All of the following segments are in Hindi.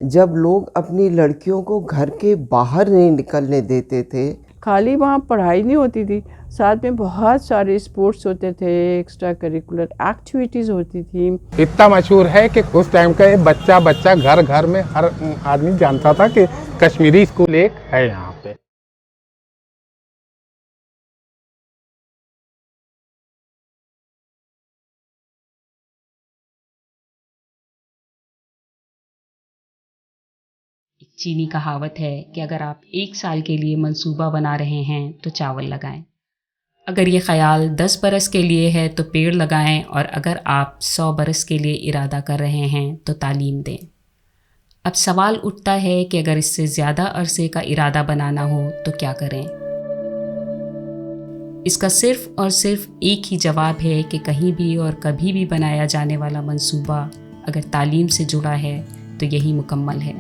जब लोग अपनी लड़कियों को घर के बाहर नहीं निकलने देते थे। खाली वहाँ पढ़ाई नहीं होती थी, साथ में बहुत सारे स्पोर्ट्स होते थे, एक्स्ट्रा करिकुलर एक्टिविटीज़ होती थी। इतना मशहूर है कि उस टाइम का बच्चा बच्चा घर घर में हर आदमी जानता था कि कश्मीरी स्कूल एक है यहाँ पे। एक चीनी कहावत है कि अगर आप 1 साल के लिए मंसूबा बना रहे हैं तो चावल लगाएं। अगर ये ख्याल 10 बरस के लिए है तो पेड़ लगाएं, और अगर आप 100 बरस के लिए इरादा कर रहे हैं तो तालीम दें। अब सवाल उठता है कि अगर इससे ज़्यादा अरसे का इरादा बनाना हो तो क्या करें। इसका सिर्फ और सिर्फ एक ही जवाब है कि कहीं भी और कभी भी बनाया जाने वाला मंसूबा अगर तालीम से जुड़ा है तो यही मुकम्मल है।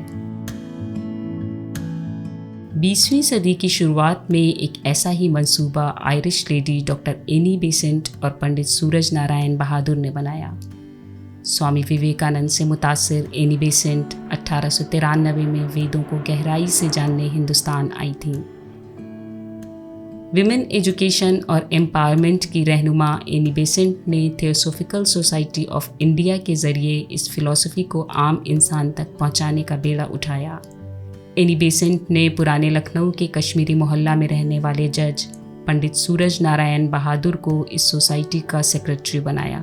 20वीं सदी की शुरुआत में एक ऐसा ही मंसूबा Irish lady doctor Annie Besant और पंडित सूरज नारायण बहादुर ने बनाया। स्वामी विवेकानंद से मुतासिर एनी बेसेंट 1893 में वेदों को गहराई से जानने हिंदुस्तान आई थीं। विमेन एजुकेशन और एम्पावरमेंट की रहनुमा एनी बेसेंट ने थियोसॉफिकल सोसाइटी ऑफ इंडिया के ज़रिए इस फ़िलॉसफ़ी को आम इंसान तक पहुंचाने का बेड़ा उठाया। एनी बेसेंट ने पुराने लखनऊ के कश्मीरी मोहल्ला में रहने वाले जज पंडित सूरज नारायण बहादुर को इस सोसाइटी का सेक्रेटरी बनाया।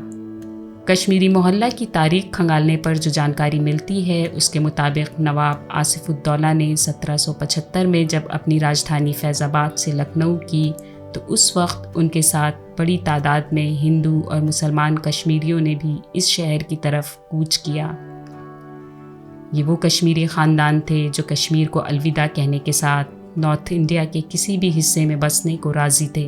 कश्मीरी मोहल्ला की तारीख खंगालने पर जो जानकारी मिलती है उसके मुताबिक नवाब आसिफुद्दौला ने 1775 में जब अपनी राजधानी फैज़ाबाद से लखनऊ की तो उस वक्त उनके साथ बड़ी तादाद में हिंदू और मुसलमान कश्मीरियों ने भी इस शहर की तरफ कूच किया। ये वो कश्मीरी ख़ानदान थे जो कश्मीर को अलविदा कहने के साथ नॉर्थ इंडिया के किसी भी हिस्से में बसने को राज़ी थे।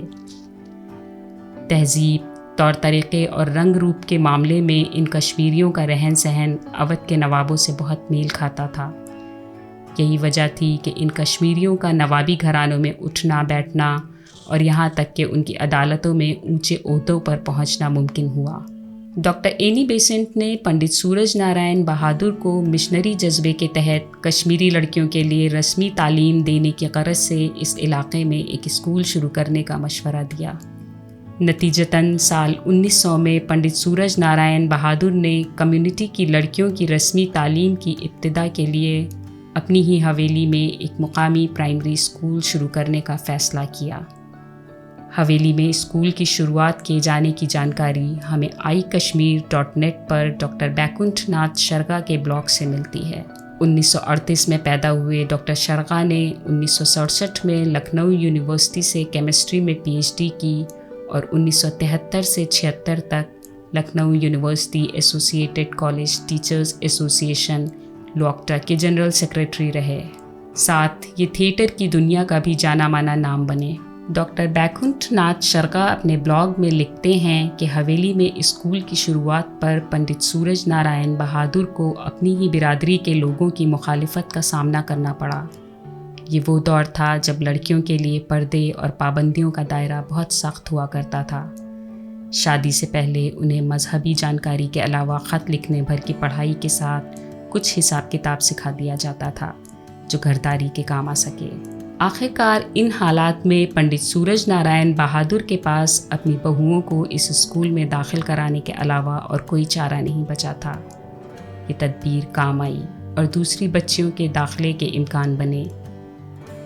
तहजीब, तौर तरीक़े और रंग रूप के मामले में इन कश्मीरियों का रहन सहन अवध के नवाबों से बहुत मेल खाता था। यही वजह थी कि इन कश्मीरियों का नवाबी घरानों में उठना बैठना और यहाँ तक कि उनकी अदालतों में ऊंचे ओहदों पर पहुँचना मुमकिन हुआ। डॉक्टर एनी बेसेंट ने पंडित सूरज नारायण बहादुर को मिशनरी जज्बे के तहत कश्मीरी लड़कियों के लिए रस्मी तालीम देने की ग़रज़ से इस इलाक़े में एक स्कूल शुरू करने का मशवरा दिया। नतीजतन साल 1900 में पंडित सूरज नारायण बहादुर ने कम्युनिटी की लड़कियों की रस्मी तालीम की इब्तिदा के लिए अपनी ही हवेली में एक मुकामी प्राइमरी स्कूल शुरू करने का फ़ैसला किया। हवेली में स्कूल की शुरुआत किए जाने की जानकारी हमें iKashmir.net पर डॉक्टर बैकुंठ नाथ शर्गा के ब्लॉग से मिलती है। 1938 में पैदा हुए डॉक्टर शर्गा ने 1967 में लखनऊ यूनिवर्सिटी से केमिस्ट्री में PhD की और 1973 से 76 तक Lucknow university associated college teachers association LUCTA के जनरल सेक्रेटरी रहे। साथ ये थिएटर की दुनिया का भी जाना माना नाम बने। डॉक्टर बैकुंठ नाथ शर्गा अपने ब्लॉग में लिखते हैं कि हवेली में स्कूल की शुरुआत पर पंडित सूरज नारायण बहादुर को अपनी ही बिरादरी के लोगों की मुखालिफत का सामना करना पड़ा। ये वो दौर था जब लड़कियों के लिए पर्दे और पाबंदियों का दायरा बहुत सख्त हुआ करता था। शादी से पहले उन्हें मजहबी जानकारी के अलावा ख़त लिखने भर की पढ़ाई के साथ कुछ हिसाब किताब सिखा दिया जाता था जो घरदारी के काम आ सके। आखिरकार इन हालात में पंडित सूरज नारायण बहादुर के पास अपनी बहुओं को इस स्कूल में दाखिल कराने के अलावा और कोई चारा नहीं बचा था। ये तदबीर काम आई और दूसरी बच्चियों के दाखिले के इम्कान बने।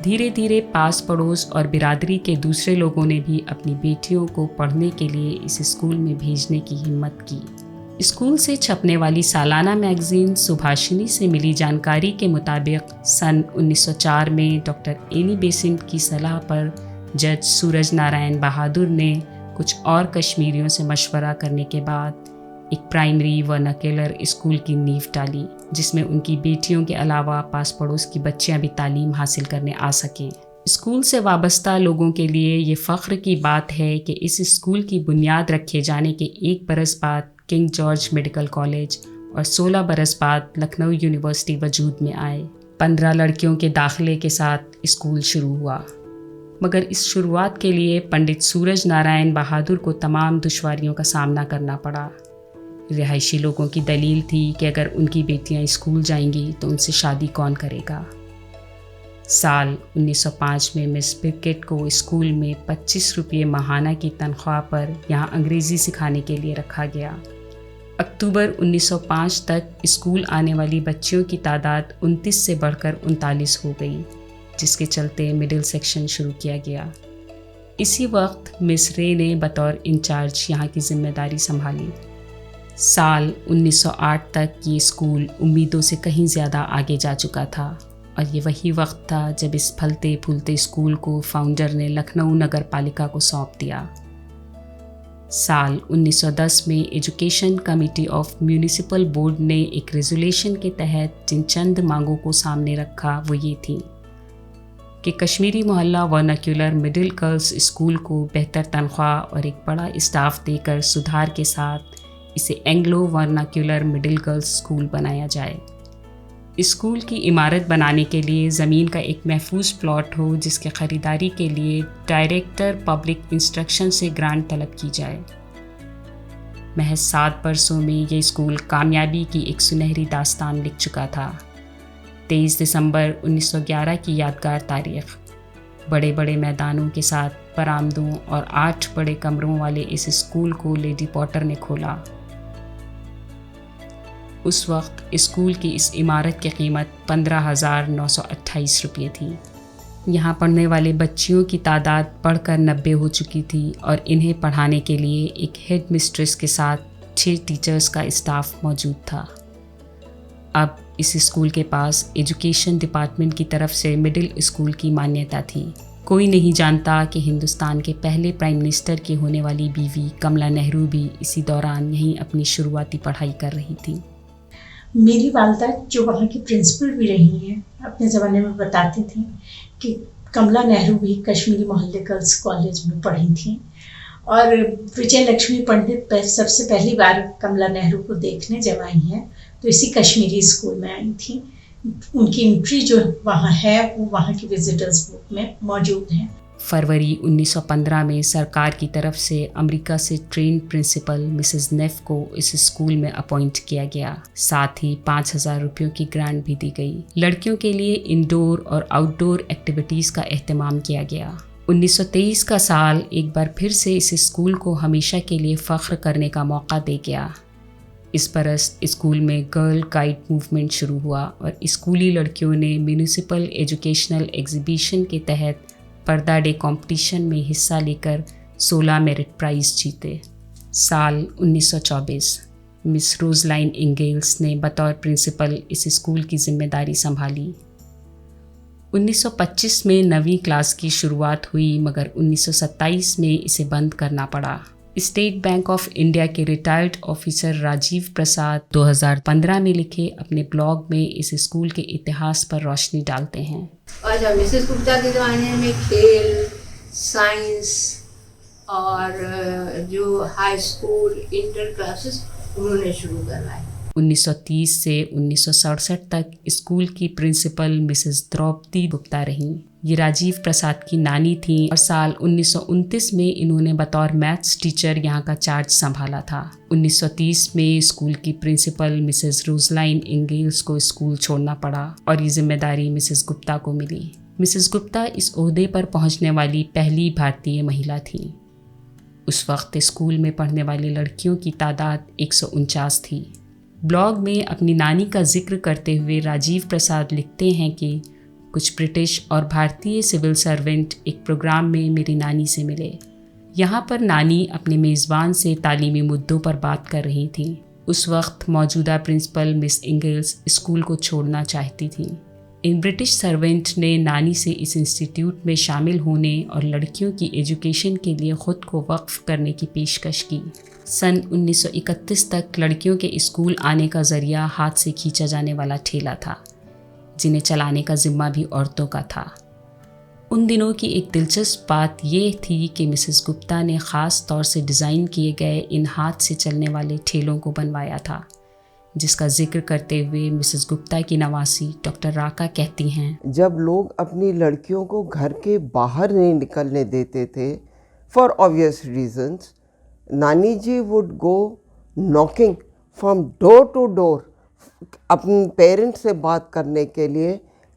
धीरे धीरे पास पड़ोस और बिरादरी के दूसरे लोगों ने भी अपनी बेटियों को पढ़ने के लिए इस स्कूल में भेजने की हिम्मत की। स्कूल से छपने वाली सालाना मैगज़ीन सुभाषिनी से मिली जानकारी के मुताबिक सन 1904 में डॉक्टर एनी बेसेंट की सलाह पर जज सूरज नारायण बहादुर ने कुछ और कश्मीरियों से मशवरा करने के बाद एक प्राइमरी व नकेलर स्कूल की नींव डाली, जिसमें उनकी बेटियों के अलावा पास पड़ोस की बच्चियां भी तालीम हासिल करने आ सकें। स्कूल से वाबस्ता लोगों के लिए ये फ़ख्र की बात है कि इस स्कूल की बुनियाद रखे जाने के 1 बरस बाद किंग जॉर्ज मेडिकल कॉलेज और 16 बरस बाद लखनऊ यूनिवर्सिटी वजूद में आए। 15 लड़कियों के दाखिले के साथ स्कूल शुरू हुआ, मगर इस शुरुआत के लिए पंडित सूरज नारायण बहादुर को तमाम दुश्वारियों का सामना करना पड़ा। रिहायशी लोगों की दलील थी कि अगर उनकी बेटियां स्कूल जाएंगी तो उनसे शादी कौन करेगा। साल 1905 में मिस बिरकेट को स्कूल में 25 रुपये माहाना की तनख्वाह पर यहाँ अंग्रेज़ी सिखाने के लिए रखा गया। अक्टूबर 1905 तक स्कूल आने वाली बच्चियों की तादाद 29 से बढ़कर 39 हो गई, जिसके चलते मिडिल सेक्शन शुरू किया गया। इसी वक्त मिस रे ने बतौर इंचार्ज यहाँ की जिम्मेदारी संभाली। साल 1908 तक ये स्कूल उम्मीदों से कहीं ज़्यादा आगे जा चुका था और ये वही वक्त था जब इस फलते फूलते स्कूल को फाउंडर ने लखनऊ नगर पालिका को सौंप दिया। साल 1910 में education committee of municipal board ने एक रेजोल्यूशन के तहत जिन चंद मांगों को सामने रखा वो ये थी कि कश्मीरी मोहल्ला वर्नाक्यूलर मिडिल गर्ल्स स्कूल को बेहतर तनख्वाह और एक बड़ा स्टाफ देकर सुधार के साथ इसे Anglo vernacular middle girls school बनाया जाए। स्कूल की इमारत बनाने के लिए ज़मीन का एक महफूज प्लॉट हो जिसके ख़रीदारी के लिए डायरेक्टर पब्लिक इंस्ट्रक्शन से ग्रांट तलब की जाए। महज 7 बरसों में ये स्कूल कामयाबी की एक सुनहरी दास्तान लिख चुका था। 23 दिसंबर 1911 की यादगार तारीख, बड़े बड़े मैदानों के साथ बरामदों और 8 बड़े कमरों वाले इस स्कूल को लेडी पॉटर ने खोला। उस वक्त स्कूल की इस इमारत की कीमत 15,928 रुपये थी। यहाँ पढ़ने वाले बच्चियों की तादाद बढ़कर 90 हो चुकी थी और इन्हें पढ़ाने के लिए एक हेड मिस्ट्रेस के साथ 6 टीचर्स का स्टाफ मौजूद था। अब इस स्कूल के पास एजुकेशन डिपार्टमेंट की तरफ से मिडिल स्कूल की मान्यता थी। कोई नहीं जानता कि हिंदुस्तान के पहले प्राइम मिनिस्टर की होने वाली बीवी कमला नेहरू भी इसी दौरान यहीं अपनी शुरुआती पढ़ाई कर रही थी। मेरी वालदा जो वहाँ की प्रिंसिपल भी रही हैं, अपने ज़माने में बताती थी कि कमला नेहरू भी कश्मीरी मोहल्ले गर्ल्स कॉलेज में पढ़ी थी और विजय लक्ष्मी पंडित सबसे पहली बार कमला नेहरू को देखने जब आई हैं तो इसी कश्मीरी स्कूल में आई थी। उनकी एंट्री जो वहाँ है वो वहाँ की विजिटर्स बुक में मौजूद है। फरवरी 1915 में सरकार की तरफ से अमेरिका से ट्रेन प्रिंसिपल मिसेस नेफ को इस स्कूल में अपॉइंट किया गया। साथ ही 5,000 रुपयों की ग्रांट भी दी गई। लड़कियों के लिए इंडोर और आउटडोर एक्टिविटीज़ का एहतमाम किया गया। 1923 का साल एक बार फिर से इस स्कूल को हमेशा के लिए फ़ख्र करने का मौका दे गया। इस बरस स्कूल में गर्ल गाइड मूवमेंट शुरू हुआ और स्कूली लड़कियों ने म्यूनिसिपल एजुकेशनल एग्जीबिशन के तहत पर्दा डे कंपटीशन में हिस्सा लेकर 16 मेरिट प्राइज़ जीते। साल 1924 मिस रोज़लाइन इंगेल्स ने बतौर प्रिंसिपल इस स्कूल की जिम्मेदारी संभाली। 1925 में 9वीं क्लास की शुरुआत हुई मगर 1927 में इसे बंद करना पड़ा। स्टेट बैंक ऑफ इंडिया के रिटायर्ड ऑफिसर राजीव प्रसाद 2015 में लिखे अपने ब्लॉग में इस स्कूल के इतिहास पर रोशनी डालते हैं। और जब मिसेस गुप्ता के ज़माने में खेल, साइंस और जो हाई स्कूल इंटर क्लासेस उन्होंने शुरू करवाए। 1930 से 1967 तक स्कूल की प्रिंसिपल मिसेस द्रौपदी गुप्ता रहीं। ये राजीव प्रसाद की नानी थी और साल 1929 में इन्होंने बतौर मैथ्स टीचर यहाँ का चार्ज संभाला था। 1930 में स्कूल की प्रिंसिपल मिसेस रोज़लाइन इंगेल्स को स्कूल छोड़ना पड़ा और ये जिम्मेदारी मिसेस गुप्ता को मिली। मिसेस गुप्ता इस ओहदे पर पहुँचने वाली पहली भारतीय महिला थी। उस वक्त स्कूल में पढ़ने वाली लड़कियों की तादाद 149 थी। ब्लॉग में अपनी नानी का जिक्र करते हुए राजीव प्रसाद लिखते हैं कि कुछ ब्रिटिश और भारतीय सिविल सर्वेंट एक प्रोग्राम में मेरी नानी से मिले। यहाँ पर नानी अपने मेज़बान से तालीमी मुद्दों पर बात कर रही थी। उस वक्त मौजूदा प्रिंसिपल मिस इंगल्स स्कूल को छोड़ना चाहती थी। इन ब्रिटिश सर्वेंट ने नानी से इस इंस्टीट्यूट में शामिल होने और लड़कियों की एजुकेशन के लिए ख़ुद को वक्फ करने की पेशकश की। सन 1931 तक लड़कियों के स्कूल आने का ज़रिया हाथ से खींचा जाने वाला ठेला था, जिन्हें चलाने का ज़िम्मा भी औरतों का था। उन दिनों की एक दिलचस्प बात यह थी कि मिसेस गुप्ता ने ख़ास तौर से डिज़ाइन किए गए इन हाथ से चलने वाले ठेलों को बनवाया था, जिसका जिक्र करते हुए मिसेस गुप्ता की नवासी डॉक्टर राका कहती हैं, जब लोग अपनी लड़कियों को घर के बाहर नहीं निकलने देते थे for obvious reasons, nani ji would go knocking from door to door अपने पेरेंट्स से बात करने के लिए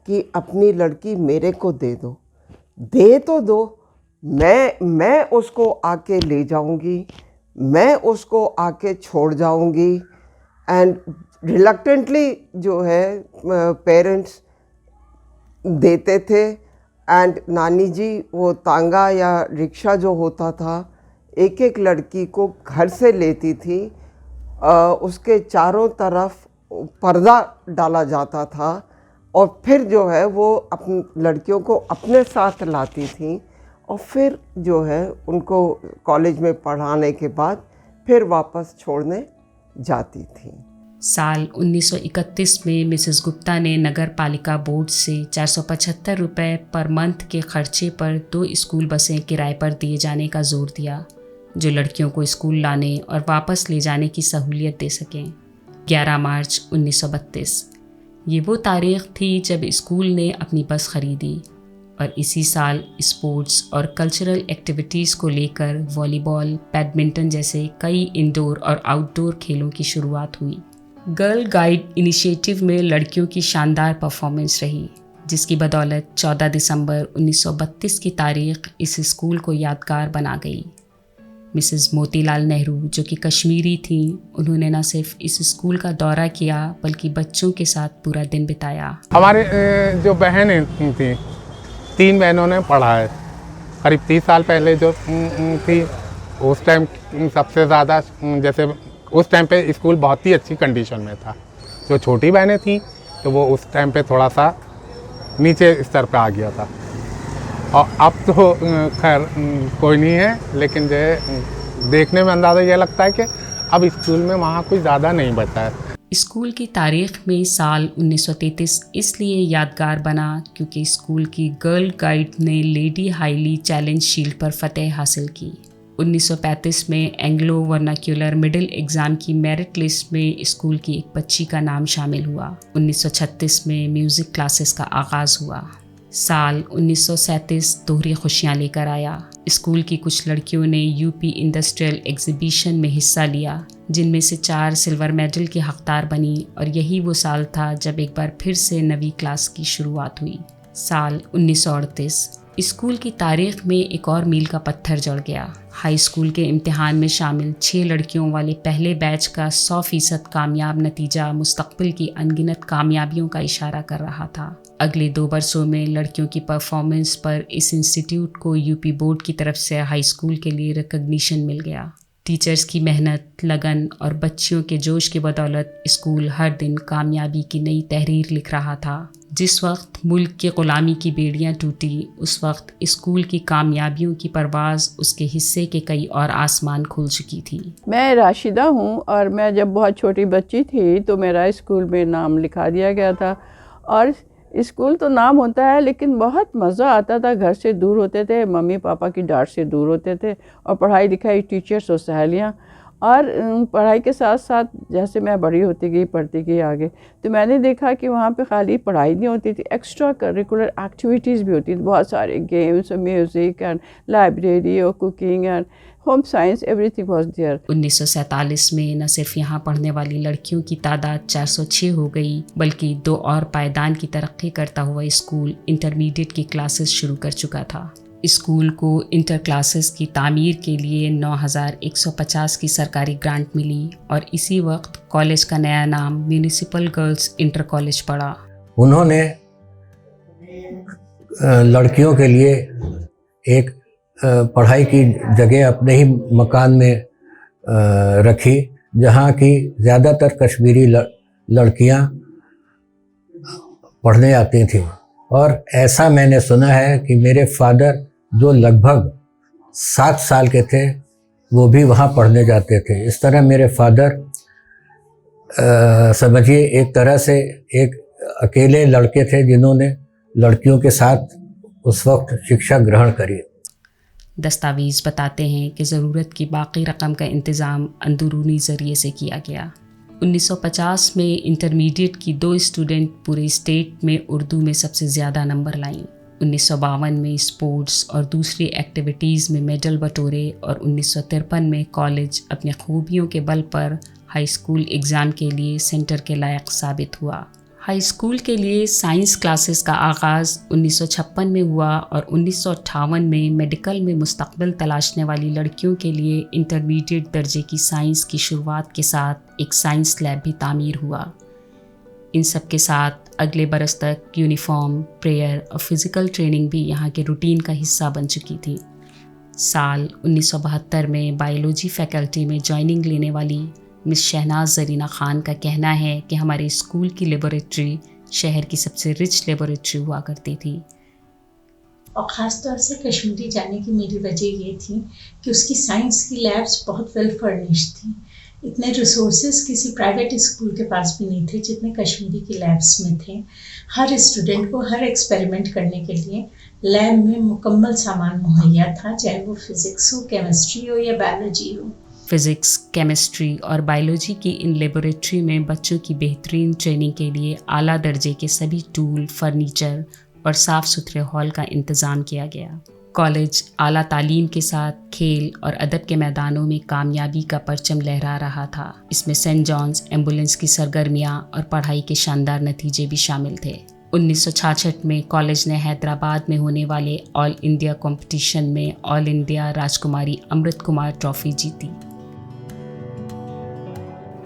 कि अपनी लड़की मेरे को दे तो दो, मैं उसको आके ले जाऊंगी, मैं उसको आके छोड़ जाऊंगी। एंड रिलक्टेंटली जो है पेरेंट्स देते थे। एंड नानी जी वो तांगा या रिक्शा जो होता था, एक एक लड़की को घर से लेती थी, उसके चारों तरफ पर्दा डाला जाता था और फिर जो है वो अपनी लड़कियों को अपने साथ लाती थी और फिर जो है उनको कॉलेज में पढ़ाने के बाद फिर वापस छोड़ने जाती थी। साल 1931 में मिसेस गुप्ता ने नगर पालिका बोर्ड से 475 रुपये पर मंथ के खर्चे पर 2 स्कूल बसें किराए पर दिए जाने का जोर दिया, जो लड़कियों को स्कूल लाने और वापस ले जाने की सहूलियत दे सकें। 11 मार्च 1932 ये वो तारीख थी जब स्कूल ने अपनी बस खरीदी और इसी साल स्पोर्ट्स और कल्चरल एक्टिविटीज़ को लेकर वॉलीबॉल, बैडमिंटन जैसे कई इंडोर और आउटडोर खेलों की शुरुआत हुई। गर्ल गाइड इनिशिएटिव में लड़कियों की शानदार परफॉर्मेंस रही, जिसकी बदौलत 14 दिसंबर 1932 की तारीख इस स्कूल को यादगार बना गई। मिसेस मोतीलाल नेहरू, जो कि कश्मीरी थीं, उन्होंने न सिर्फ इस स्कूल का दौरा किया बल्कि बच्चों के साथ पूरा दिन बिताया। हमारे जो बहनें थी, 3 बहनों ने पढ़ा है। करीब 30 साल पहले जो थी उस टाइम सबसे ज़्यादा, जैसे उस टाइम पे स्कूल बहुत ही अच्छी कंडीशन में था। जो छोटी बहनें थी तो वो उस टाइम पे थोड़ा सा नीचे स्तर पे आ गया था और अब तो खैर कोई नहीं है, लेकिन जो है देखने में अंदाज़ा ये लगता है कि अब स्कूल में वहाँ कुछ ज़्यादा नहीं बचा है। स्कूल की तारीख में साल 1933 इसलिए यादगार बना क्योंकि स्कूल की गर्ल गाइड ने लेडी हाईली चैलेंज शील्ड पर फतेह हासिल की। 1935 में एंग्लो वर्नाक्यूलर मिडिल एग्ज़ाम की मेरिट लिस्ट में स्कूल की एक बच्ची का नाम शामिल हुआ। 1936 में म्यूज़िक क्लासेस का आगाज़ हुआ। साल 1937 दोहरी खुशियाँ लेकर आया। स्कूल की कुछ लड़कियों ने यूपी इंडस्ट्रियल एग्जीबिशन में हिस्सा लिया, जिनमें से 4 सिल्वर मेडल की हकदार बनी और यही वो साल था जब एक बार फिर से नवी क्लास की शुरुआत हुई। साल 1938 स्कूल की तारीख में एक और मील का पत्थर जड़ गया। हाई स्कूल के इम्तिहान में शामिल 6 लड़कियों वाले पहले बैच का 100% कामयाब नतीजा मुस्तकबिल की अनगिनत कामयाबियों का इशारा कर रहा था। अगले 2 वर्षों में लड़कियों की परफॉर्मेंस पर इस इंस्टीट्यूट को यूपी बोर्ड की तरफ से हाई स्कूल के लिए रिकग्निशन मिल गया। टीचर्स की मेहनत, लगन और बच्चियों के जोश की बदौलत स्कूल हर दिन कामयाबी की नई तहरीर लिख रहा था। जिस वक्त मुल्क की ग़ुलामी की बेड़ियां टूटी, उस वक्त स्कूल की कामयाबियों की परवाज़ उसके हिस्से के कई और आसमान खुल चुकी थी। मैं राशिदा हूँ और मैं जब बहुत छोटी बच्ची थी तो मेरा स्कूल में नाम लिखा दिया गया था। और स्कूल तो नाम होता है लेकिन बहुत मज़ा आता था। घर से दूर होते थे, मम्मी पापा की डांट से दूर होते थे और पढ़ाई लिखाई, टीचर्स और सहेलियाँ। और पढ़ाई के साथ साथ जैसे मैं बड़ी होती गई, पढ़ती गई आगे, तो मैंने देखा कि वहाँ पे खाली पढ़ाई नहीं होती थी, एक्स्ट्रा करिकुलर एक्टिविटीज़ भी होती थी। बहुत सारे गेम्स और म्यूज़िक एंड लाइब्रेरी और cooking and home science, everything was there. 1947 में न सिर्फ यहाँ पढ़ने वाली लड़कियों की तादाद 406 हो गई, बल्कि 2 और पायदान की तरक्की करता हुआ स्कूल इंटरमीडिएट की क्लासेस शुरू कर चुका था। स्कूल को इंटर क्लासेस की तामीर के लिए 9150 की सरकारी ग्रांट मिली और इसी वक्त कॉलेज का नया नाम म्यूनिसिपल गर्ल्स इंटर कॉलेज पड़ा। उन्होंने लड़कियों के लिए एक पढ़ाई की जगह अपने ही मकान में रखी, जहाँ की ज़्यादातर कश्मीरी लड़कियाँ पढ़ने आती थीं। और ऐसा मैंने सुना है कि मेरे फादर, जो लगभग 7 साल के थे, वो भी वहाँ पढ़ने जाते थे। इस तरह मेरे फादर समझिए एक तरह से एक अकेले लड़के थे जिन्होंने लड़कियों के साथ उस वक्त शिक्षा ग्रहण करी। दस्तावेज़ बताते हैं कि ज़रूरत की बाकी रकम का इंतज़ाम अंदरूनी ज़रिए से किया गया। 1950 में इंटरमीडिएट की 2 स्टूडेंट पूरे स्टेट में उर्दू में सबसे ज़्यादा नंबर लाईं। 1952 में स्पोर्ट्स और दूसरी एक्टिविटीज़ में मेडल बटोरे और 1953 में कॉलेज अपनी खूबियों के बल पर हाई स्कूल एग्ज़ाम के लिए सेंटर के लायक साबित हुआ। हाई स्कूल के लिए साइंस क्लासेस का आगाज़ 1956 में हुआ और 1958 में मेडिकल में मुस्तकबिल तलाशने वाली लड़कियों के लिए इंटरमीडिएट दर्जे की साइंस की शुरुआत के साथ एक साइंस लैब भी तामीर हुआ। इन सब के साथ अगले बरस तक यूनिफॉर्म, प्रेयर और फिज़िकल ट्रेनिंग भी यहाँ के रूटीन का हिस्सा बन चुकी थी। साल 1972 में बायोलॉजी फैकल्टी में ज्वाइनिंग लेने वाली मिस शहनाज ज़रीना ख़ान का कहना है कि हमारे स्कूल की लेबोरेटरी शहर की सबसे रिच लेबोरेटरी हुआ करती थी। और ख़ास तौर से कश्मीरी जाने की मेरी वजह ये थी कि उसकी साइंस की लैब्स बहुत वेल फर्निश्ड थी। इतने रिसोर्सेज किसी प्राइवेट स्कूल के पास भी नहीं थे जितने कश्मीरी की लैब्स में थे। हर स्टूडेंट को हर एक्सपेरिमेंट करने के लिए लैब में मुकम्मल सामान मुहैया था, चाहे वो फिज़िक्स हो, केमिस्ट्री हो या बायोलॉजी हो। फिज़िक्स, केमिस्ट्री और बायोलॉजी की इन लेबोरेटरी में बच्चों की बेहतरीन ट्रेनिंग के लिए आला दर्जे के सभी टूल, फर्नीचर और साफ़ सुथरे हॉल का इंतज़ाम किया गया। कॉलेज आला तालीम के साथ खेल और अदब के मैदानों में कामयाबी का परचम लहरा रहा था। इसमें सेंट जॉन्स एम्बुलेंस की सरगर्मियाँ और पढ़ाई के शानदार नतीजे भी शामिल थे। 1966 में कॉलेज ने हैदराबाद में होने वाले ऑल इंडिया कंपटीशन में ऑल इंडिया राजकुमारी अमृत कुमार ट्रॉफी जीती।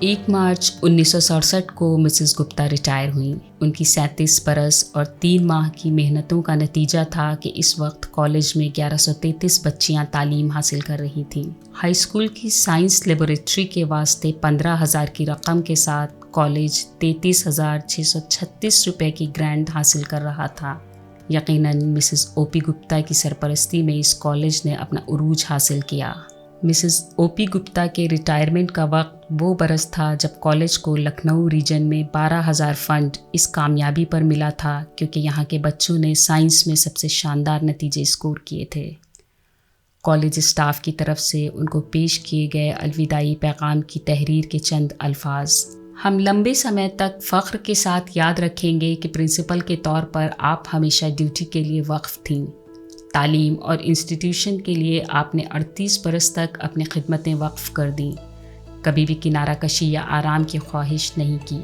1 मार्च 1967 को मिसेस गुप्ता रिटायर हुई। उनकी 37 बरस और 3 माह की मेहनतों का नतीजा था कि इस वक्त कॉलेज में 1133 बच्चियां तालीम हासिल कर रही थीं। हाई स्कूल की साइंस लेबोरेटरी के वास्ते 15,000 की रकम के साथ कॉलेज 33,636 रुपये की ग्रांट हासिल कर रहा था। यकीनन मिसेस ओपी गुप्ता की सरपरस्ती में इस कॉलेज ने अपना उरूज हासिल किया। मिसेस ओपी गुप्ता के रिटायरमेंट का वक्त वो बरस था जब कॉलेज को लखनऊ रीजन में 12,000 फंड इस कामयाबी पर मिला था क्योंकि यहाँ के बच्चों ने साइंस में सबसे शानदार नतीजे स्कोर किए थे। कॉलेज स्टाफ की तरफ से उनको पेश किए गए अलविदाई पैगाम की तहरीर के चंद अल्फाज। हम लंबे समय तक फ़ख्र के साथ याद रखेंगे कि प्रिंसिपल के तौर पर आप हमेशा ड्यूटी के लिए वक्फ थीं। तालीम और इंस्टीट्यूशन के लिए आपने 38 बरस तक अपनी खिदमतें वक्फ कर दी। कभी भी किनारा कशी या आराम की ख्वाहिश नहीं की,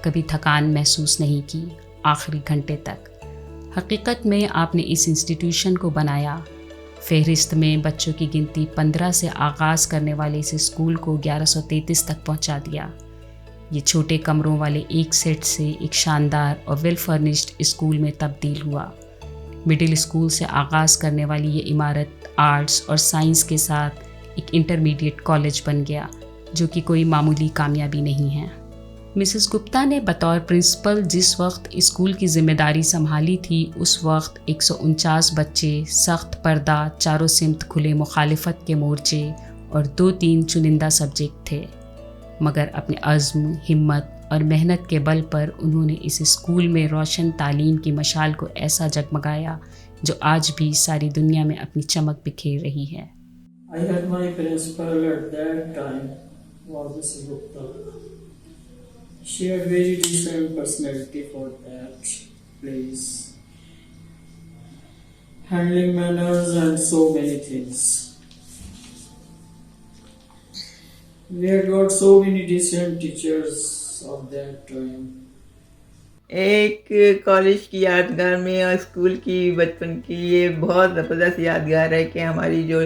कभी थकान महसूस नहीं की, आखिरी घंटे तक। हकीकत में आपने इस इंस्टीट्यूशन को बनाया। फहरिस्त में बच्चों की गिनती 15 से आगाज़ करने वाले इस स्कूल को 1133 तक पहुंचा दिया। ये छोटे कमरों वाले एक सेट से एक शानदार और वेल फर्निश्ड स्कूल में तब्दील हुआ। मिडिल स्कूल से आगाज़ करने वाली ये इमारत आर्ट्स और साइंस के साथ एक इंटरमीडिएट कॉलेज बन गया, जो कि कोई मामूली कामयाबी नहीं है। मिसेस गुप्ता ने बतौर प्रिंसिपल जिस वक्त स्कूल की जिम्मेदारी संभाली थी, उस वक्त 149 बच्चे, सख्त पर्दा, चारों सिमत खुले मुखालिफत के मोर्चे और 2-3 चुनिंदा सब्जेक्ट थे। मगर अपने अज़्म, हिम्मत और मेहनत के बल पर उन्होंने इस स्कूल में रोशन तालीम की मशाल को ऐसा जगमगाया जो आज भी सारी दुनिया में अपनी चमक बिखेर रही है। I had my principal at that time was Mrs. Gupta. She had very decent personality for that place, handling manners and so many things. We had got so many decent teachers of that time. एक कॉलेज की यादगार में और स्कूल की बचपन की ये बहुत ज़बरदस्त यादगार है कि हमारी जो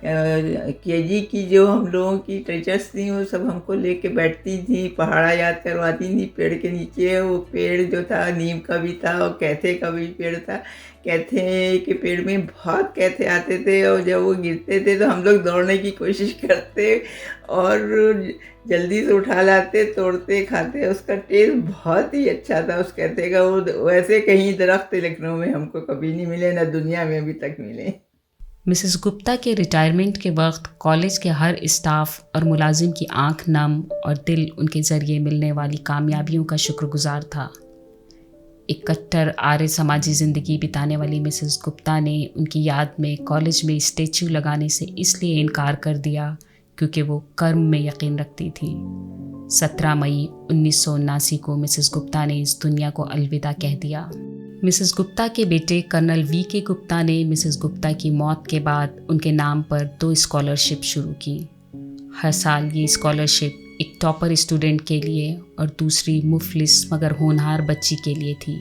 केजी की जो हम लोगों की टीचर्स थी वो सब हमको लेके बैठती थी, पहाड़ा याद करवाती थी। पेड़ के नीचे वो पेड़ जो था नीम का भी था और कैथे का भी पेड़ था। कैथे के पेड़ में बहुत कैथे आते थे और जब वो गिरते थे तो हम लोग दौड़ने की कोशिश करते और जल्दी से उठा लाते, तोड़ते, खाते। उसका टेस्ट बहुत ही अच्छा था उस कैथे का। वो वैसे कहीं दरख्त लखनऊ में हमको कभी नहीं मिले, ना दुनिया में अभी तक मिले। मिसेस गुप्ता के रिटायरमेंट के वक्त कॉलेज के हर स्टाफ और मुलाजिम की आंख नम और दिल उनके ज़रिए मिलने वाली कामयाबियों का शुक्रगुजार था। एक कट्टर आर्य समाजी ज़िंदगी बिताने वाली मिसेस गुप्ता ने उनकी याद में कॉलेज में स्टैचू लगाने से इसलिए इनकार कर दिया क्योंकि वो कर्म में यकीन रखती थी। 17 मई 1979 को मिसेस गुप्ता ने इस दुनिया को अलविदा कह दिया। मिसेस गुप्ता के बेटे कर्नल वी के गुप्ता ने मिसेस गुप्ता की मौत के बाद उनके नाम पर 2 स्कॉलरशिप शुरू की। हर साल ये स्कॉलरशिप एक टॉपर स्टूडेंट के लिए और दूसरी मुफलिस मगर होनहार बच्ची के लिए थी।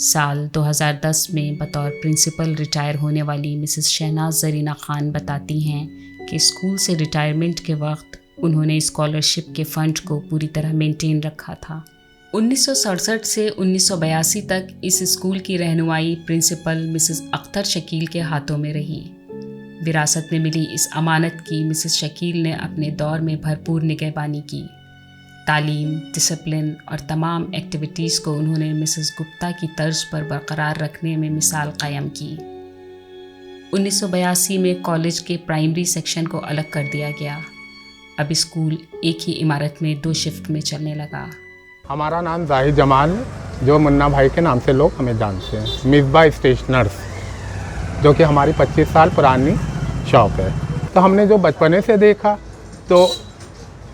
साल 2010 में बतौर प्रिंसिपल रिटायर होने वाली मिसेस शहनाज ज़रीना ख़ान बताती हैं कि स्कूल से रिटायरमेंट के वक्त उन्होंने स्कॉलरशिप के फ़ंड को पूरी तरह मेंटेन रखा था। 1967 से 1982 तक इस स्कूल की रहनुमाई प्रिंसिपल मिसेस अख्तर शकील के हाथों में रही। विरासत में मिली इस अमानत की मिसेस शकील ने अपने दौर में भरपूर निगहबानी की। तालीम, डिसिप्लिन और तमाम एक्टिविटीज़ को उन्होंने मिसेस गुप्ता की तर्ज पर बरकरार रखने में मिसाल कायम की। 1982 में कॉलेज के प्राइमरी सेक्शन को अलग कर दिया गया। अब स्कूल एक ही इमारत में 2 शिफ्ट में चलने लगा। हमारा नाम जाहिद जमाल है, जो मुन्ना भाई के नाम से लोग हमें जानते हैं। मिसबा स्टेशनर्स, जो कि हमारी 25 साल पुरानी शॉप है। तो हमने जो बचपने से देखा, तो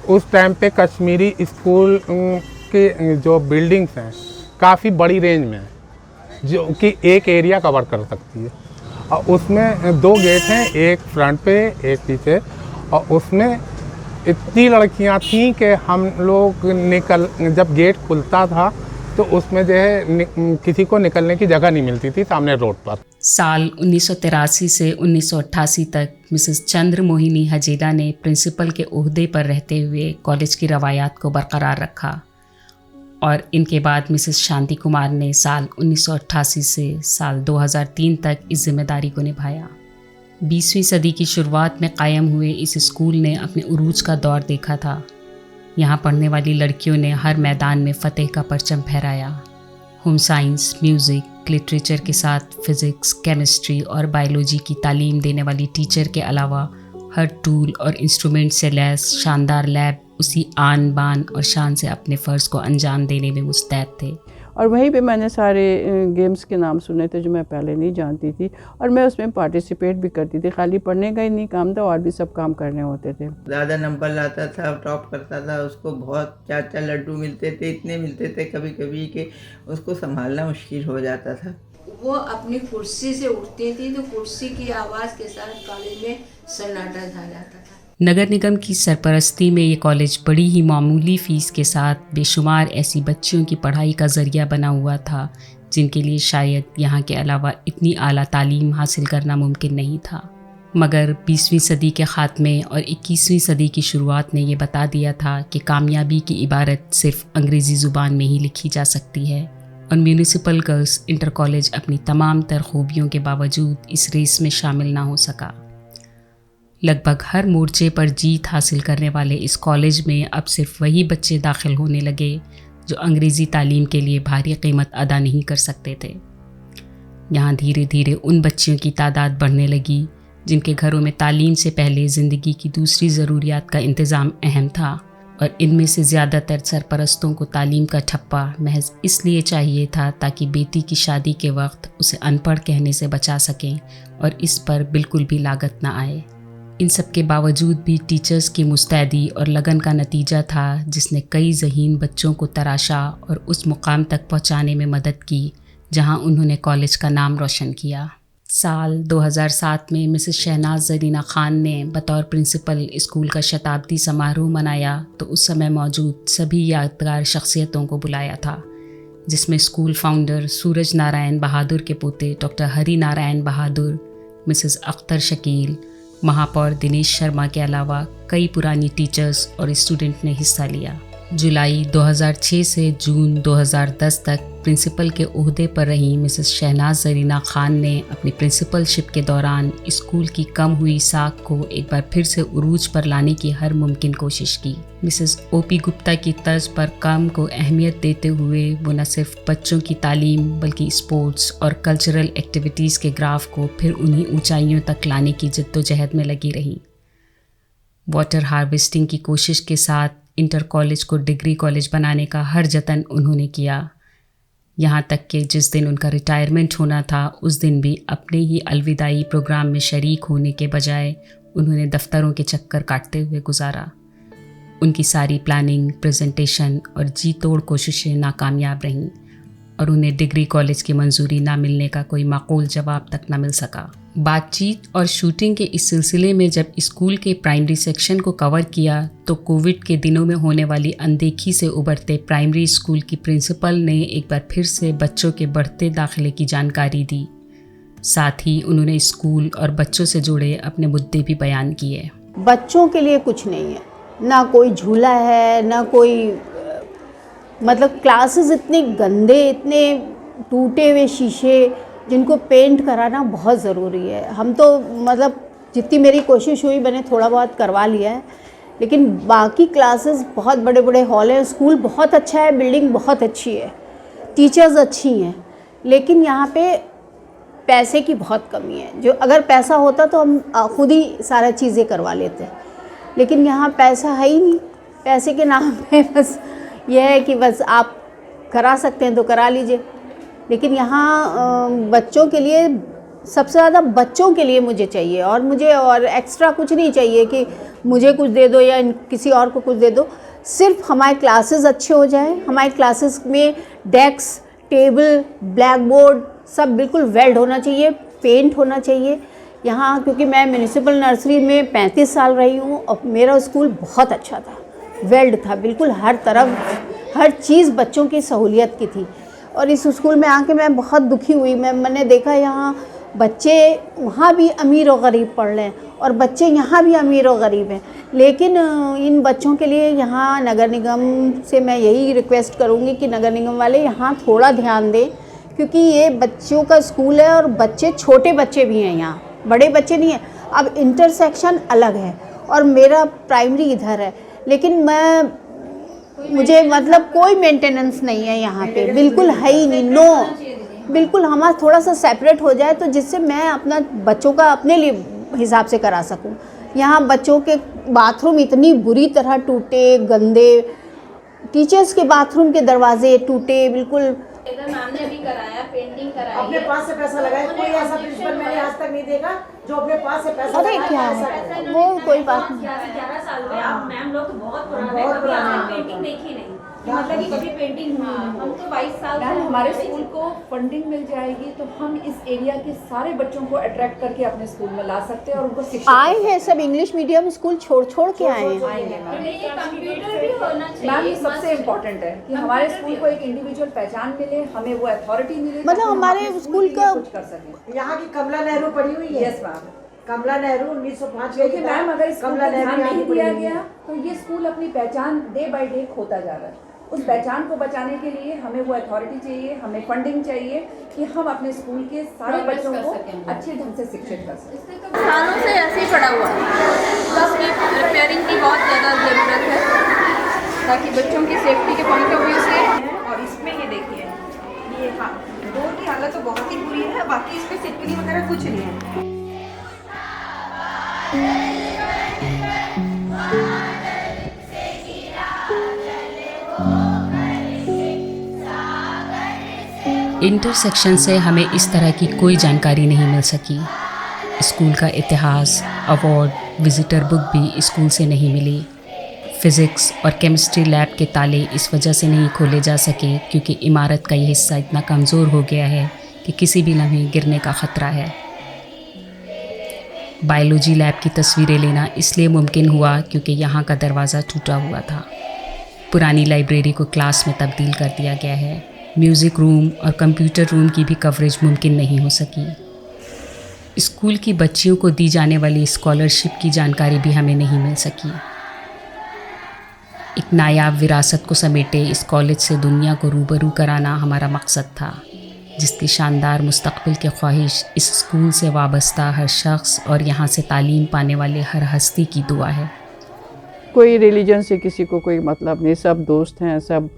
उस टाइम पे कश्मीरी स्कूल के जो बिल्डिंग्स हैं काफ़ी बड़ी रेंज में है, जो कि एक एरिया कवर कर सकती है। और उसमें 2 गेट हैं, एक फ्रंट पे एक पीछे, और उसमें इतनी लड़कियां थीं कि हम लोग जब गेट खुलता था तो उसमें जो है किसी को निकलने की जगह नहीं मिलती थी सामने रोड पर। साल 1983 से 1988 तक मिसेस चंद्र मोहिनी हजेला ने प्रिंसिपल के ओहदे पर रहते हुए कॉलेज की रवायात को बरकरार रखा और इनके बाद मिसेस शांति कुमार ने साल 1988 से साल 2003 तक इस जिम्मेदारी को निभाया। 20वीं सदी की शुरुआत में कायम हुए इस स्कूल ने अपने उरूज का दौर देखा था। यहाँ पढ़ने वाली लड़कियों ने हर मैदान में फ़तेह का परचम फहराया। होम साइंस, म्यूज़िक, लिटरेचर के साथ फिज़िक्स, केमिस्ट्री और बायोलॉजी की तालीम देने वाली टीचर के अलावा हर टूल और इंस्ट्रूमेंट से लैस शानदार लैब उसी आन बान और शान से अपने फ़र्ज़ को अंजाम देने में मुस्तैद थे। और वहीं पे मैंने सारे गेम्स के नाम सुने थे जो मैं पहले नहीं जानती थी, और मैं उसमें पार्टिसिपेट भी करती थी। खाली पढ़ने का ही नहीं काम था, और भी सब काम करने होते थे। ज़्यादा नंबर लाता था, टॉप करता था, उसको बहुत 4-4 लड्डू मिलते थे, इतने मिलते थे कभी कभी कि उसको संभालना मुश्किल हो जाता था। वो अपनी कुर्सी से उठती थी तो कुर्सी की आवाज़ के साथ कॉलेज में सन्नाटा छा जाता था। नगर निगम की सरपरस्ती में ये कॉलेज बड़ी ही मामूली फ़ीस के साथ बेशुमार ऐसी बच्चियों की पढ़ाई का ज़रिया बना हुआ था जिनके लिए शायद यहाँ के अलावा इतनी आला तालीम हासिल करना मुमकिन नहीं था। मगर 20वीं सदी के ख़ात्मे और 21वीं सदी की शुरुआत ने ये बता दिया था कि कामयाबी की इबारत सिर्फ अंग्रेज़ी ज़ुबान में ही लिखी जा सकती है, और म्यूनिसिपल गर्ल्स इंटर कॉलेज अपनी तमाम तर खूबियों के बावजूद इस रेस में शामिल ना हो सका। लगभग हर मोर्चे पर जीत हासिल करने वाले इस कॉलेज में अब सिर्फ वही बच्चे दाखिल होने लगे जो अंग्रेज़ी तालीम के लिए भारी कीमत अदा नहीं कर सकते थे। यहाँ धीरे धीरे उन बच्चियों की तादाद बढ़ने लगी जिनके घरों में तालीम से पहले ज़िंदगी की दूसरी ज़रूरियात का इंतज़ाम अहम था, और इनमें से ज़्यादातर सरपरस्तों को तालीम का ठप्पा महज इसलिए चाहिए था ताकि बेटी की शादी के वक्त उसे अनपढ़ कहने से बचा सकें और इस पर बिल्कुल भी लागत ना आए। इन सब के बावजूद भी टीचर्स की मुस्तैदी और लगन का नतीजा था जिसने कई ज़हीन बच्चों को तराशा और उस मुकाम तक पहुंचाने में मदद की जहां उन्होंने कॉलेज का नाम रोशन किया। साल 2007 में मिसेस शहनाज ज़रीना ख़ान ने बतौर प्रिंसिपल स्कूल का शताब्दी समारोह मनाया तो उस समय मौजूद सभी यादगार शख्सियतों को बुलाया था, जिसमें स्कूल फाउंडर सूरज नारायण बहादुर के पोते डॉक्टर हरि नारायण बहादुर, मिसेस अख्तर शकील, महापौर दिनेश शर्मा के अलावा कई पुरानी टीचर्स और स्टूडेंट ने हिस्सा लिया। जुलाई 2006 से जून 2010 तक प्रिंसिपल के ओहदे पर रही मिसेस शहनाज ज़रीना ख़ान ने अपनी प्रिंसिपलशिप के दौरान स्कूल की कम हुई साख को एक बार फिर से उरूज पर लाने की हर मुमकिन कोशिश की। मिसेस ओपी गुप्ता की तर्ज पर काम को अहमियत देते हुए वो न सिर्फ बच्चों की तालीम बल्कि स्पोर्ट्स और कल्चरल एक्टिविटीज़ के ग्राफ को फिर उन्हीं ऊंचाइयों तक लाने की जद्दोजहद में लगी रही। वाटर हार्वेस्टिंग की कोशिश के साथ इंटर कॉलेज को डिग्री कॉलेज बनाने का हर जतन उन्होंने किया, यहाँ तक कि जिस दिन उनका रिटायरमेंट होना था उस दिन भी अपने ही अलविदाई प्रोग्राम में शरीक होने के बजाय उन्होंने दफ्तरों के चक्कर काटते हुए गुजारा। उनकी सारी प्लानिंग, प्रेजेंटेशन और जी तोड़ कोशिशें नाकामयाब रहीं और उन्हें डिग्री कॉलेज की मंजूरी ना मिलने का कोई माकूल जवाब तक न मिल सका। बातचीत और शूटिंग के इस सिलसिले में जब स्कूल के प्राइमरी सेक्शन को कवर किया तो कोविड के दिनों में होने वाली अनदेखी से उभरते प्राइमरी स्कूल की प्रिंसिपल ने एक बार फिर से बच्चों के बढ़ते दाखिले की जानकारी दी। साथ ही उन्होंने स्कूल और बच्चों से जुड़े अपने मुद्दे भी बयान किए। बच्चों के लिए कुछ नहीं है, ना कोई झूला है, ना कोई मतलब क्लासेस इतने गंदे, इतने टूटे हुए शीशे जिनको पेंट कराना बहुत ज़रूरी है। हम तो मतलब जितनी मेरी कोशिश हुई मैंने थोड़ा बहुत करवा लिया है, लेकिन बाकी क्लासेस बहुत बड़े बड़े हॉल हैं। स्कूल बहुत अच्छा है, बिल्डिंग बहुत अच्छी है, टीचर्स अच्छी हैं, लेकिन यहाँ पे पैसे की बहुत कमी है। जो अगर पैसा होता तो हम खुद ही सारा चीज़ें करवा लेते, लेकिन यहाँ पैसा है ही नहीं। पैसे के नाम पे बस यह है कि बस आप करा सकते हैं तो करा लीजिए, लेकिन यहाँ बच्चों के लिए सबसे ज़्यादा बच्चों के लिए मुझे चाहिए, और मुझे और एक्स्ट्रा कुछ नहीं चाहिए कि मुझे कुछ दे दो या किसी और को कुछ दे दो। सिर्फ हमारे क्लासेस अच्छे हो जाए, हमारे क्लासेस में डेस्क, टेबल, ब्लैक बोर्ड सब बिल्कुल वेल्ड होना चाहिए, पेंट होना चाहिए। यहाँ क्योंकि मैं म्यूनिसिपल नर्सरी में 35 साल रही हूँ और मेरा स्कूल बहुत अच्छा था, वेल्ड था, बिल्कुल हर तरफ हर चीज़ बच्चों की सहूलियत की थी। और इस स्कूल में आके मैं बहुत दुखी हुई। मैंने देखा यहाँ बच्चे वहाँ भी अमीर और गरीब पढ़ रहे हैं और बच्चे यहाँ भी अमीर और गरीब हैं, लेकिन इन बच्चों के लिए यहाँ नगर निगम से मैं यही रिक्वेस्ट करूँगी कि नगर निगम वाले यहाँ थोड़ा ध्यान दें, क्योंकि ये बच्चों का स्कूल है और बच्चे छोटे बच्चे भी हैं यहाँ, बड़े बच्चे नहीं हैं। अब इंटरसेक्शन अलग है और मेरा प्राइमरी इधर है, लेकिन मुझे मतलब कोई मेंटेनेंस नहीं है यहाँ पे, बिल्कुल है ही नहीं, नो, बिल्कुल हमारा थोड़ा सा सेपरेट हो जाए तो जिससे मैं अपना बच्चों का अपने लिए हिसाब से करा सकूँ। यहाँ बच्चों के बाथरूम इतनी बुरी तरह टूटे, गंदे, टीचर्स के बाथरूम के दरवाजे टूटे, बिल्कुल। मैम ने भी कराया, पेंटिंग कराई, अपने पास से पैसा लगाया। कोई ऐसा प्रिंसिपल मैंने आज तक नहीं देखा जो अपने पास से पैसा अरे क्या वो कोई बात नहीं। 11 साल में आप मैम लोग तो बहुत पुराने, कभी आपने पेंटिंग देखी नहीं, मतलब कि कभी पेंटिंग हुई। हम तो 22 साल मैम हमारे स्कूल को फंडिंग मिल जाएगी तो हम इस एरिया के सारे बच्चों को अट्रैक्ट करके अपने स्कूल में ला सकते हैं और उनको शिक्षा आए हैं सब इंग्लिश मीडियम स्कूल छोड़ के आए हैं। कंप्यूटर भी होना चाहिए। मैम ये सबसे इम्पोर्टेंट है कि हमारे स्कूल को एक इंडिविजुअल पहचान मिले, हमें वो अथॉरिटी मिले, मतलब हमारे स्कूल का कुछ कर सकें। यहाँ की कमला नेहरू पढ़ी हुई है। यस मैम, कमला नेहरू 1905 क्योंकि मैम अगर इसको कमला ध्यान नहीं नेहरू दिया गया तो ये स्कूल अपनी पहचान डे बाय डे खोता जा रहा है। उस पहचान को बचाने के लिए हमें वो अथॉरिटी चाहिए, हमें फंडिंग चाहिए कि हम अपने स्कूल के सारे बच्चों को अच्छे ढंग से शिक्षित कर सकें। सालों से ऐसे ही पड़ा हुआ है, उसकी रिपेयरिंग की बहुत ज़्यादा ज़रूरत है ताकि बच्चों की सेफ्टी के पॉइंट ऑफ व्यू से। और इसमें ये देखिए, ये हाँ डोर की हालत तो बहुत ही बुरी है, बाकी इस पर सिटकनी वगैरह कुछ नहीं है। इंटरसेक्शन से हमें इस तरह की कोई जानकारी नहीं मिल सकी। स्कूल का इतिहास, अवार्ड, विजिटर बुक भी स्कूल से नहीं मिली। फिज़िक्स और केमिस्ट्री लैब के ताले इस वजह से नहीं खोले जा सके क्योंकि इमारत का ये हिस्सा इतना कमज़ोर हो गया है कि किसी भी लम्हे गिरने का ख़तरा है। बायोलॉजी लैब की तस्वीरें लेना इसलिए मुमकिन हुआ क्योंकि यहाँ का दरवाज़ा टूटा हुआ था। पुरानी लाइब्रेरी को क्लास में तब्दील कर दिया गया है। म्यूज़िक रूम और कंप्यूटर रूम की भी कवरेज मुमकिन नहीं हो सकी। स्कूल की बच्चियों को दी जाने वाली स्कॉलरशिप की जानकारी भी हमें नहीं मिल सकी। एक नायाब विरासत को समेटे इस कॉलेज से दुनिया को रूबरू कराना हमारा मकसद था, जिसकी शानदार मुस्तकबिल की ख्वाहिश इस स्कूल से वाबस्ता हर शख्स और यहाँ से तालीम पाने वाले हर हस्ती की दुआ है। कोई रिलीजन से किसी को कोई मतलब नहीं, सब दोस्त हैं, सब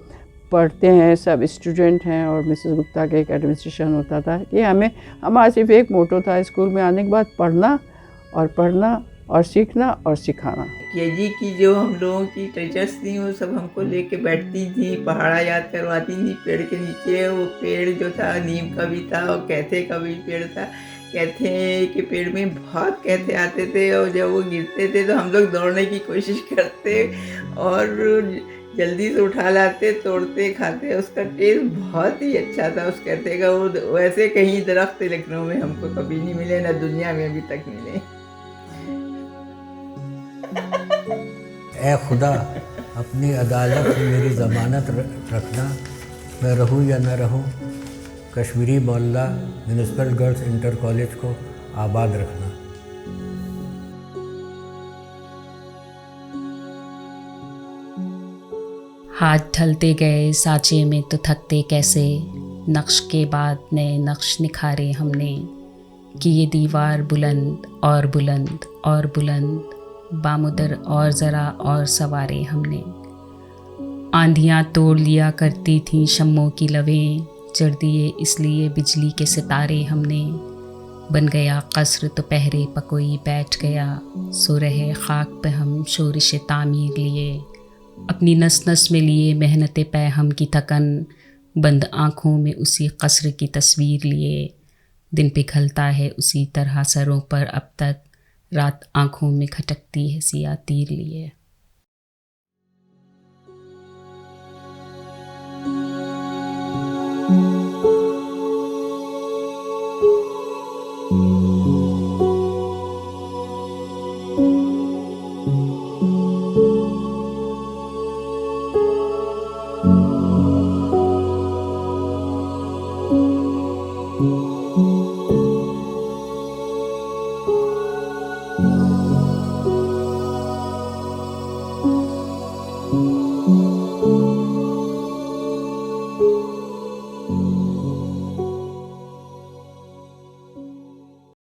पढ़ते हैं, सब स्टूडेंट हैं। और मिसेस गुप्ता का एक एडमिनिस्ट्रेशन होता था कि हमारा सिर्फ एक मोटो था स्कूल में आने के बाद पढ़ना और सीखना और सिखाना। केजी की जो हम लोगों की टीचर्स थी वो सब हमको लेके बैठती थी, पहाड़ा याद करवाती थी पेड़ के नीचे। वो पेड़ जो था नीम का भी था और कैथे का भी पेड़ था। कैथे के पेड़ में बहुत कैथे आते थे और जब वो गिरते थे तो हम लोग दौड़ने की कोशिश करते और जल्दी से उठा लाते, तोड़ते, खाते। उसका टेस्ट बहुत ही अच्छा था। उस कहते का वो वैसे कहीं दरख्त लखनऊ में हमको कभी नहीं मिले, ना दुनिया में अभी तक मिले। ए खुदा, अपनी अदालत में मेरी ज़मानत रखना, मैं रहूँ या न रहूँ, कश्मीरी मोहल्ला म्यूनिसिपल गर्ल्स इंटर कॉलेज को आबाद रखना। हाथ ढलते गए सांचे में तो थकते कैसे, नक्श के बाद नए नक्श निखारे हमने, कि ये दीवार बुलंद और बुलंद और बुलंद, बामुदर और ज़रा और सवारे हमने। आंधियाँ तोड़ लिया करती थीं शम्मों की लवें, जड़ दिए इसलिए बिजली के सितारे हमने। बन गया कसर तो पहरे पकोई बैठ गया, सो रहे खाक पे हम शोरिश तामीर लिए। अपनी नस नस में लिए मेहनत पै हम की थकन, बंद आँखों में उसी कसर की तस्वीर लिए। दिन पिघलता है उसी तरह सरों पर अब तक, रात आँखों में खटकती है सिया तीर लिए।